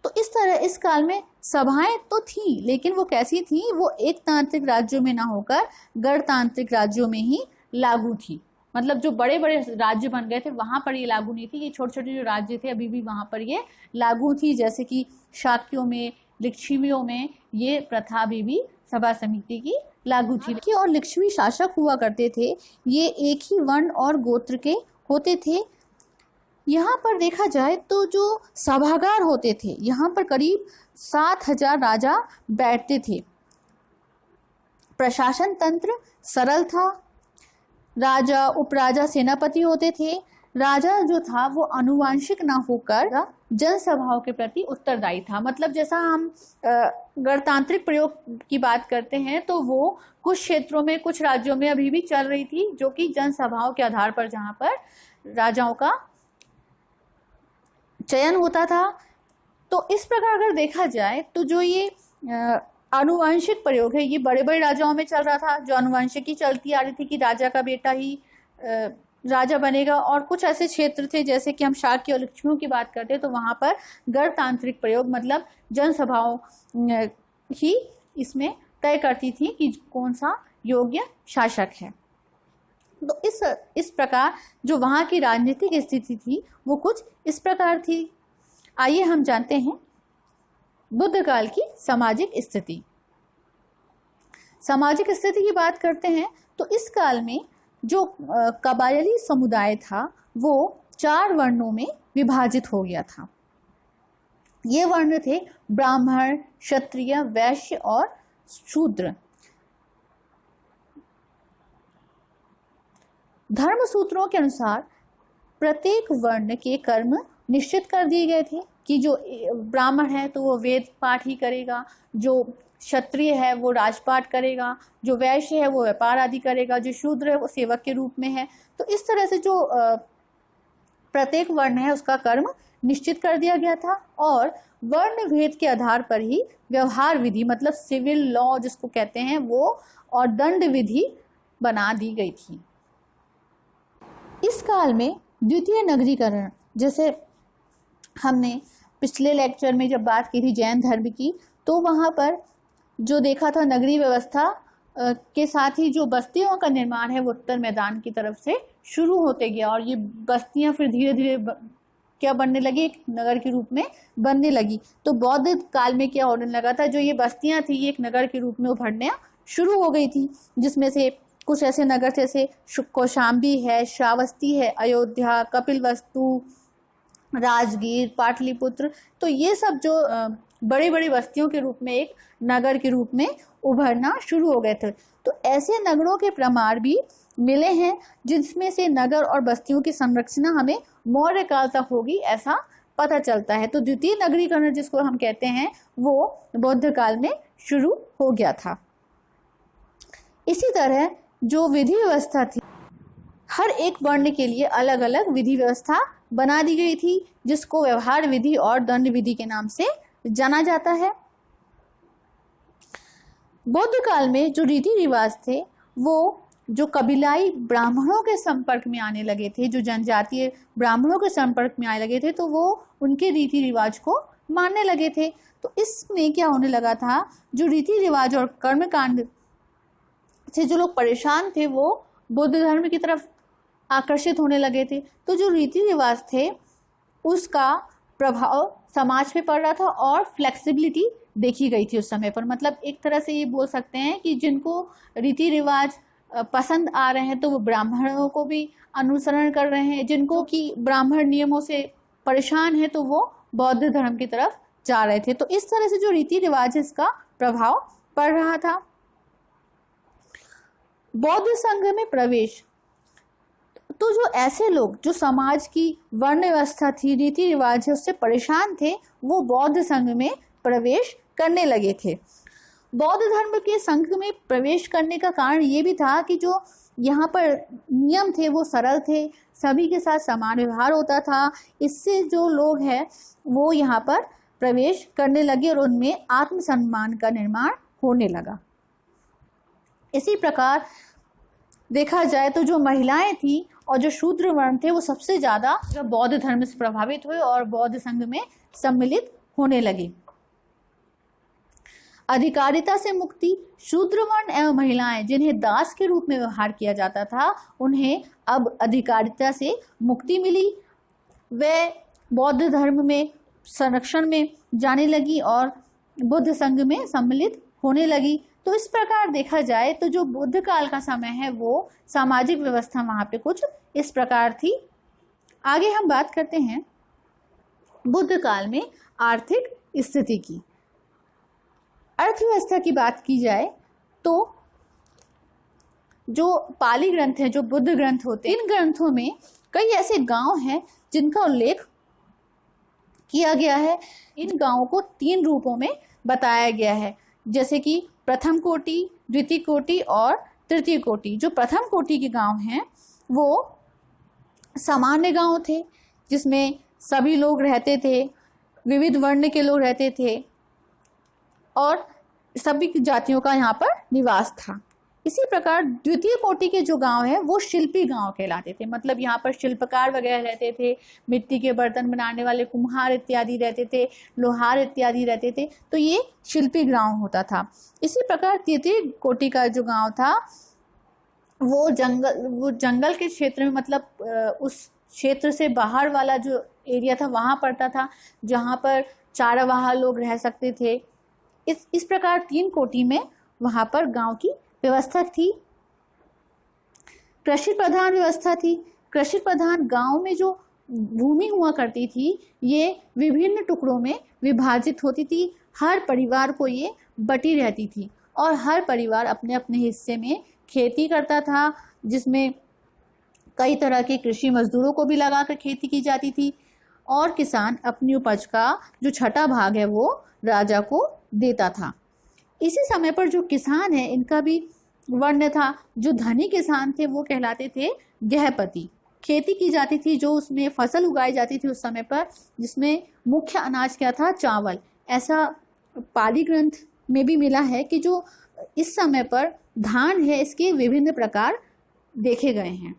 S1: तो इस तरह इस काल में सभाएं तो थी लेकिन वो कैसी थी? वो एक तांत्रिक राज्यों में ना होकर गणतांत्रिक राज्यों में ही लागू थी। मतलब जो बड़े बड़े राज्य बन गए थे वहां पर ये लागू नहीं थी। ये छोटे छोटे जो राज्य थे अभी भी वहां पर ये लागू थी। जैसे कि शाक्यों में, लिच्छवियों में ये प्रथा अभी भी सभा समिति की लागू थी। कि और लिच्छवी शासक हुआ करते थे ये एक ही वर्ण और गोत्र के होते थे। यहाँ पर देखा जाए तो जो सभागार होते थे, यहाँ पर करीब 7,000 राजा बैठते थे। प्रशासन तंत्र सरल था। राजा, उपराजा, सेनापति होते थे। राजा जो था वो आनुवंशिक ना होकर जनसभाओं के प्रति उत्तरदायी था। मतलब जैसा हम गणतांत्रिक प्रयोग की बात करते हैं तो वो कुछ क्षेत्रों में, कुछ राज्यों में अभी भी चल रही थी, जो कि जनसभाओं के आधार पर, जहाँ पर राजाओं का चयन होता था। तो इस प्रकार अगर देखा जाए तो जो ये आनुवंशिक प्रयोग है, ये बड़े बड़े राजाओं में चल रहा था। जो आनुवंशिकी चलती आ रही थी कि राजा का बेटा ही राजा बनेगा, और कुछ ऐसे क्षेत्र थे जैसे कि हम शाक्य और लक्ष्मियों की बात करते हैं तो वहाँ पर गणतांत्रिक प्रयोग, मतलब जनसभाओं ही इसमें तय करती थी कि कौन सा योग्य शासक है। तो इस प्रकार जो वहाँ की राजनीतिक स्थिति थी वो कुछ इस प्रकार थी। आइए हम जानते हैं बुद्ध काल की सामाजिक स्थिति। सामाजिक स्थिति की बात करते हैं तो इस काल में जो कबायली समुदाय था वो 4 वर्णों में विभाजित हो गया था। ये वर्ण थे ब्राह्मण, क्षत्रिय, वैश्य और शूद्र। धर्म सूत्रों के अनुसार प्रत्येक वर्ण के कर्म निश्चित कर दिए गए थे कि जो ब्राह्मण है तो वो वेद पाठ ही करेगा, जो क्षत्रिय है वो राजपाट करेगा, जो वैश्य है वो व्यापार आदि करेगा, जो शूद्र है वो सेवक के रूप में है। तो इस तरह से जो प्रत्येक वर्ण है उसका कर्म निश्चित कर दिया गया था, और वर्ण भेद के आधार पर ही व्यवहार विधि, मतलब सिविल लॉ जिसको कहते हैं वो, और दंड विधि बना दी गई थी। इस काल में द्वितीय नगरीकरण, जैसे हमने पिछले लेक्चर में जब बात की थी जैन धर्म की, तो वहाँ पर जो देखा था नगरीय व्यवस्था के साथ ही जो बस्तियों का निर्माण है वो उत्तर मैदान की तरफ से शुरू होते गया, और ये बस्तियां फिर धीरे धीरे क्या बनने लगी, एक नगर के रूप में बनने लगी। तो बौद्ध काल में क्या होने लगा था, जो ये बस्तियां थी ये एक नगर के रूप में उभरना शुरू हो गई थी, जिसमें से कुछ ऐसे नगर जैसे कौशाम्बी है, श्रावस्ती है, अयोध्या, कपिलवस्तु, राजगीर, पाटलिपुत्र, तो ये सब जो बड़ी बड़ी बस्तियों के रूप में एक नगर के रूप में उभरना शुरू हो गए थे। तो ऐसे नगरों के प्रमाण भी मिले हैं जिसमें से नगर और बस्तियों की संरचना हमें मौर्य काल तक होगी ऐसा पता चलता है। तो द्वितीय नगरीकरण जिसको हम कहते हैं वो बौद्ध काल में शुरू हो गया था। इसी तरह जो विधि व्यवस्था थी, हर एक वर्ण के लिए अलग अलग विधि व्यवस्था बना दी गई थी, जिसको व्यवहार विधि और दंड विधि के नाम से जाना जाता है। बौद्ध काल में जो रीति रिवाज थे वो जो कबीलाई ब्राह्मणों के संपर्क में आने लगे थे, जो जनजातीय ब्राह्मणों के संपर्क में आने लगे थे, तो वो उनके रीति रिवाज को मानने लगे थे। तो इसमें क्या होने लगा था, जो रीति रिवाज और कर्मकांड से जो लोग परेशान थे वो बौद्ध धर्म की तरफ आकर्षित होने लगे थे। तो जो रीति रिवाज थे उसका प्रभाव समाज पे पड़ रहा था और फ्लेक्सिबिलिटी देखी गई थी उस समय पर। मतलब एक तरह से ये बोल सकते हैं कि जिनको रीति रिवाज पसंद आ रहे हैं तो वो ब्राह्मणों को भी अनुसरण कर रहे हैं, जिनको कि ब्राह्मण नियमों से परेशान है तो वो बौद्ध धर्म की तरफ जा रहे थे। तो इस तरह से जो रीति रिवाज है इसका प्रभाव पड़ रहा था। बौद्ध संघ में प्रवेश, तो जो ऐसे लोग जो समाज की वर्ण व्यवस्था थी, रीति रिवाज है उससे परेशान थे, वो बौद्ध संघ में प्रवेश करने लगे थे। बौद्ध धर्म के संघ में प्रवेश करने का कारण ये भी था कि जो यहाँ पर नियम थे वो सरल थे, सभी के साथ समान व्यवहार होता था। इससे जो लोग हैं वो यहाँ पर प्रवेश करने लगे और उनमें आत्मसम्मान का निर्माण होने लगा। इसी प्रकार देखा जाए तो जो महिलाएं थी और जो शूद्र वर्ण थे वो सबसे ज़्यादा बौद्ध धर्म से प्रभावित हुए और बौद्ध संघ में सम्मिलित होने लगे। अधिकारिता से मुक्ति, शूद्र वर्ण एवं महिलाएं जिन्हें दास के रूप में व्यवहार किया जाता था उन्हें अब अधिकारिता से मुक्ति मिली। वे बौद्ध धर्म में संरक्षण में जाने लगी और बुद्ध संघ में सम्मिलित होने लगी। तो इस प्रकार देखा जाए तो जो बुद्ध काल का समय है वो सामाजिक व्यवस्था वहाँ पे कुछ इस प्रकार थी। आगे हम बात करते हैं बुद्ध काल में आर्थिक स्थिति की। अर्थव्यवस्था की बात की जाए तो जो पाली ग्रंथ है, जो बुद्ध ग्रंथ होते हैं, इन ग्रंथों में कई ऐसे गांव हैं जिनका उल्लेख किया गया है। इन गांवों को 3 रूपों में बताया गया है, जैसे कि प्रथम कोटि, द्वितीय कोटि और तृतीय कोटि। जो प्रथम कोटि के गांव हैं वो सामान्य गांव थे, जिसमें सभी लोग रहते थे, विविध वर्ण के लोग रहते थे और सभी जातियों का यहाँ पर निवास था। इसी प्रकार द्वितीय कोटि के जो गांव है वो शिल्पी गांव कहलाते थे, मतलब यहाँ पर शिल्पकार वगैरह रहते थे, मिट्टी के बर्तन बनाने वाले कुम्हार इत्यादि रहते थे, लोहार इत्यादि रहते थे, तो ये शिल्पी गांव होता था। इसी प्रकार तृतीय कोटि का जो गांव था वो जंगल के क्षेत्र में, मतलब उस क्षेत्र से बाहर वाला जो एरिया था वहाँ पड़ता था, जहाँ पर चारावाह लोग रह सकते थे। इस प्रकार 3 कोटि में वहाँ पर गांव की व्यवस्था थी। कृषि प्रधान व्यवस्था थी। कृषि प्रधान गांव में जो भूमि हुआ करती थी ये विभिन्न टुकड़ों में विभाजित होती थी। हर परिवार को ये बटी रहती थी और हर परिवार अपने अपने हिस्से में खेती करता था, जिसमें कई तरह के कृषि मजदूरों को भी लगाकर खेती की जाती थी और किसान अपनी उपज का जो छठा भाग है वो राजा को देता था। इसी समय पर जो किसान है इनका भी वर्ण था। जो धनी किसान थे वो कहलाते थे गृहपति। खेती की जाती थी, जो उसमें फसल उगाई जाती थी उस समय पर, जिसमें मुख्य अनाज क्या था, चावल। ऐसा पाली ग्रंथ में भी मिला है कि जो इस समय पर धान है इसके विभिन्न प्रकार देखे गए हैं।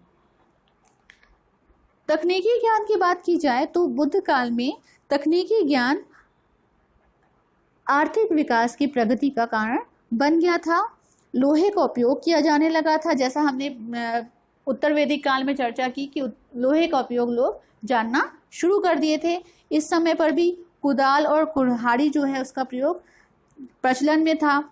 S1: तकनीकी ज्ञान की बात की जाए तो बुद्ध काल में तकनीकी ज्ञान आर्थिक विकास की प्रगति का कारण बन गया था। लोहे का उपयोग किया जाने लगा था, जैसा हमने उत्तर वैदिक काल में चर्चा की कि लोहे का उपयोग लोग जानना शुरू कर दिए थे। इस समय पर भी कुदाल और कुल्हाड़ी जो है उसका प्रयोग प्रचलन में था।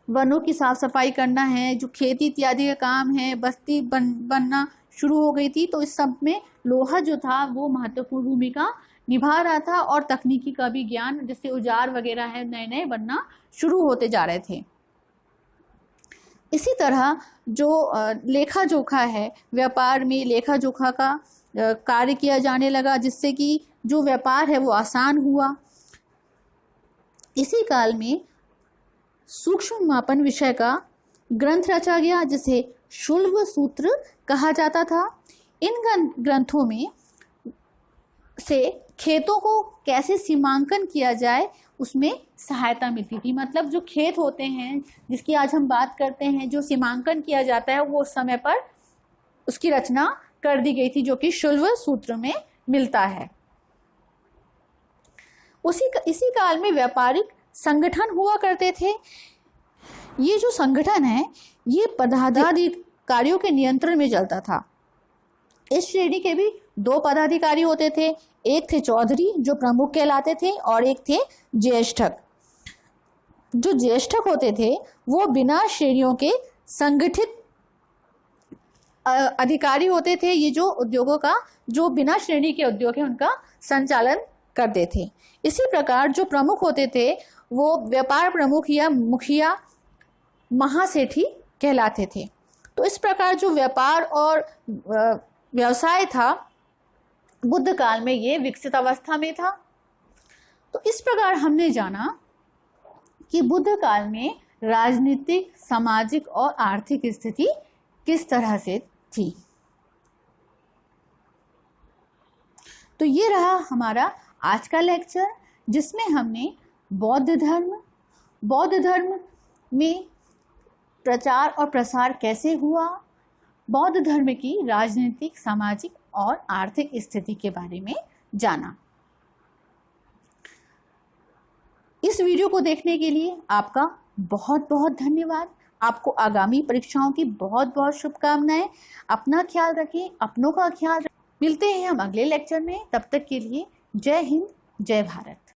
S1: वनों की साफ सफाई करना है, जो खेती इत्यादि का काम है, बस्ती बनना शुरू हो गई थी, तो इस सब में लोहा जो था वो महत्वपूर्ण भूमिका निभा रहा था और तकनीकी का भी ज्ञान, जैसे औजार वगैरह है, नए नए बनना शुरू होते जा रहे थे। इसी तरह जो लेखा जोखा है, व्यापार में लेखा जोखा का कार्य किया जाने लगा, जिससे कि जो व्यापार है वो आसान हुआ। इसी काल में सूक्ष्म मापन विषय का ग्रंथ रचा गया, जिसे शुल्ब सूत्र कहा जाता था। इन ग्रंथों में से खेतों को कैसे सीमांकन किया जाए उसमें सहायता मिलती थी। मतलब जो खेत होते हैं जिसकी आज हम बात करते हैं, जो सीमांकन किया जाता है वो उस समय पर उसकी रचना कर दी गई थी, जो कि शुल्ब सूत्र में मिलता है। इसी काल में व्यापारिक संगठन हुआ करते थे। ये जो संगठन है ये पदाधिकारियों के नियंत्रण में चलता था। इस श्रेणी के भी 2 पदाधिकारी होते थे, एक थे चौधरी जो प्रमुख कहलाते थे और एक थे ज्येष्ठक। जो ज्येष्ठक होते थे वो बिना श्रेणियों के संगठित अधिकारी होते थे। ये जो उद्योगों का, जो बिना श्रेणी के उद्योग है उनका संचालन करते थे। इसी प्रकार जो प्रमुख होते थे वो व्यापार प्रमुख या मुखिया महासेठी कहलाते थे। तो इस प्रकार जो व्यापार और व्यवसाय था बुद्ध काल में ये विकसित अवस्था में था। तो इस प्रकार हमने जाना कि बुद्ध काल में राजनीतिक, सामाजिक और आर्थिक स्थिति किस तरह से थी। तो ये रहा हमारा आज का लेक्चर, जिसमें हमने बौद्ध धर्म में प्रचार और प्रसार कैसे हुआ, बौद्ध धर्म की राजनीतिक, सामाजिक और आर्थिक स्थिति के बारे में जाना। इस वीडियो को देखने के लिए आपका बहुत बहुत धन्यवाद। आपको आगामी परीक्षाओं की बहुत बहुत शुभकामनाएं। अपना ख्याल रखें, अपनों का ख्याल रखें। मिलते हैं हम अगले लेक्चर में। तब तक के लिए जय हिंद, जय भारत।